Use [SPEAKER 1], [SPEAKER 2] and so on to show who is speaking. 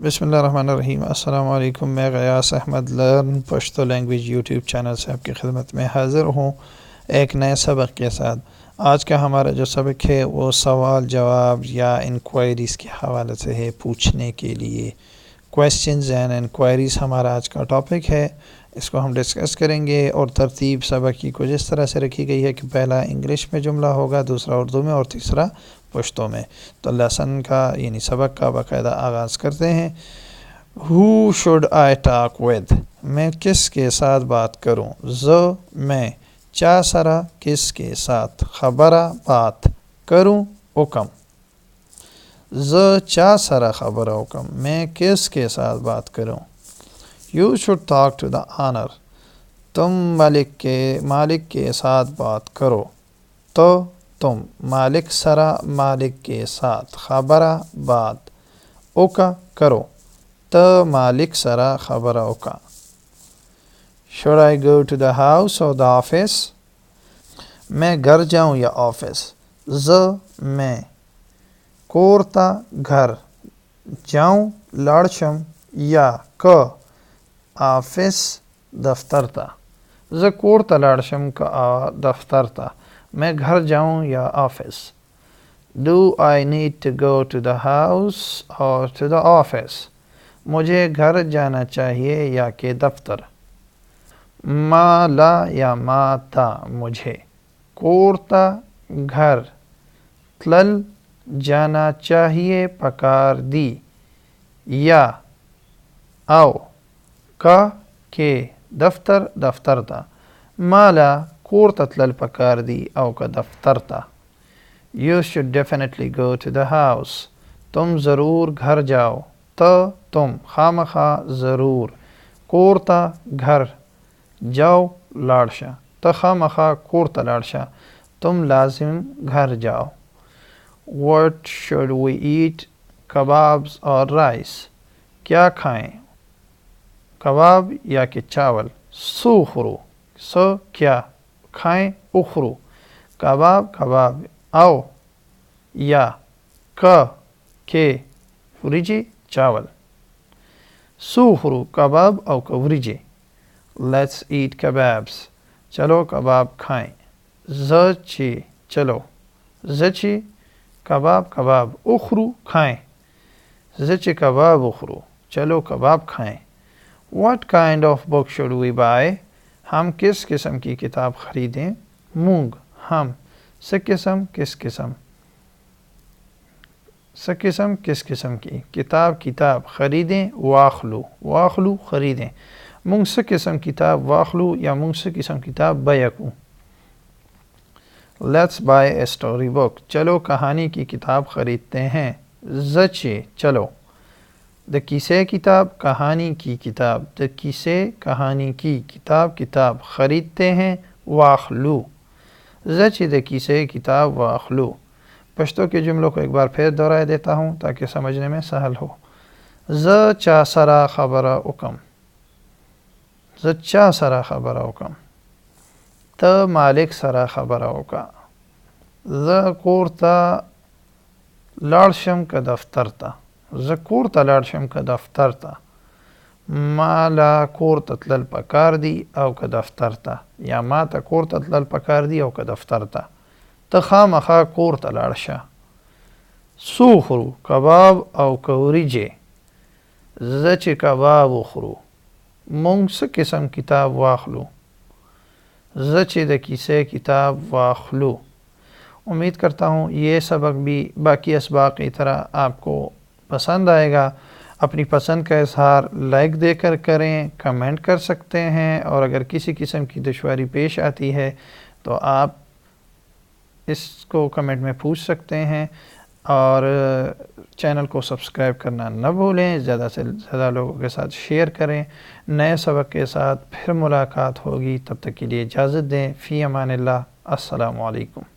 [SPEAKER 1] بسم اللہ الرحمن الرحیم۔ السلام علیکم۔ میں Ghayas Ahmad learn Pashto language YouTube channel سے آپ کی خدمت میں حاضر ہوں ایک نئے سبق کے ساتھ۔ آج کا ہمارا جو سبق ہے وہ سوال جواب یا انکوائریز کے حوالے سے ہے، پوچھنے کے لیے کویسچنز اینڈ انکوائریز ہمارا آج کا ٹاپک ہے۔ اس کو ہم ڈسکس کریں گے، اور ترتیب سبق کی کچھ اس طرح سے رکھی گئی ہے کہ پہلا انگلش میں جملہ ہوگا، دوسرا اردو میں، اور تیسرا پشتو میں۔ تو لیسن کا یعنی سبق کا باقاعدہ آغاز کرتے ہیں۔ Who should I talk with؟ میں کس کے ساتھ بات کروں؟ میں چا سرا کس کے ساتھ، خبرہ بات، کروں حکم۔ چا سرا خبرہ حکم، میں کس کے ساتھ بات کروں؟ You should talk to the owner۔ تم مالک کے ساتھ بات کرو۔ تو تم مالک سرا مالک کے ساتھ، خبرہ بات، اوکا کرو، تو مالک سرا خبرہ اوکا۔ Should I go to the house or the office؟ میں گھر جاؤں یا آفس۔ میں کورتا گھر جاؤں لاڑشم یا آفس دفتر تا۔ کورتا لاڑشم کا دفتر تا، میں گھر جاؤں یا office. Do I need to go to the house or to the office؟ مجھے گھر جانا چاہیے یا کہ دفتر۔ ما لا یا ما تا مجھے، کورتا گھر، تلل جانا چاہیے پکار دی، یا او کا کہ دفتر تا، مالا کورتا تلل پکار دی او کا دفتر تا۔ You should definitely go to the house۔ تم ضرور گھر جاؤ۔ تو تم خامخواہ ضرور، کورتا گھر، جاؤ لاڑشا، تو خامخواہ کورتا لاڑشا، تم لازم گھر جاؤ۔ What should we eat؟ کبابز اور رائس، کیا کھائیں؟ کباب یا کہ چاول۔ سوخرو، کیا کھائیں، اخرو، کباب، او یا کہ وریجی چاول۔ سوخرو کباب او کوریجی۔ Let's eat kebabs۔ چلو کباب کھائیں۔ چلو، کباب، اخرو کھائیں۔ کباب اخرو، چلو کباب کھائیں۔ What kind of book should we buy؟ ہم کس قسم کی کتاب خریدیں؟ مونگ، ہم، کس قسم کی، کتاب خریدیں، واخلو خریدیں۔ مونگ سے قسم کتاب واخلو یا مونگ سے قسم کتاب بیکو۔ Let's buy a story book۔ چلو کہانی کی کتاب خریدتے ہیں۔ چلو، دا کسے کتاب، کہانی کی کتاب، دا کسے کہانی کی کتاب خریدتے ہیں، واخلو۔ دا کسے کتاب واخلو۔ پشتو کے جملوں کو ایک بار پھر دہرائے دیتا ہوں تاکہ سمجھنے میں سہل ہو۔ چا سرا خبرہ حکم، چا سرا خبرہ حکم، تو مالک سرا خبرہ اوکا۔ کورتا لاڑشم کا دفتر تا، کورتا لاڑشم کا دفتر تا، مالا کورتا تلل پکار دی او کا دفتر تا، یا ما تا کورتا تلل پکار دی او کا دفتر تا، خامخواہ کورتا لاڑشا۔ سوخرو کباب او کوریجے، کباب اخرو، مونگ سے قسم کتاب واخلو، دا کسے کتاب واخلو۔ امید کرتا ہوں یہ سبق بھی باقی اسباق کی طرح آپ کو پسند آئے گا۔ اپنی پسند کا اظہار لائک دے کر کریں، کمنٹ کر سکتے ہیں، اور اگر کسی قسم کی دشواری پیش آتی ہے تو آپ اس کو کمنٹ میں پوچھ سکتے ہیں، اور چینل کو سبسکرائب کرنا نہ بھولیں، زیادہ سے زیادہ لوگوں کے ساتھ شیئر کریں۔ نئے سبق کے ساتھ پھر ملاقات ہوگی، تب تک کے لیے اجازت دیں۔ فی امان اللہ، السلام علیکم۔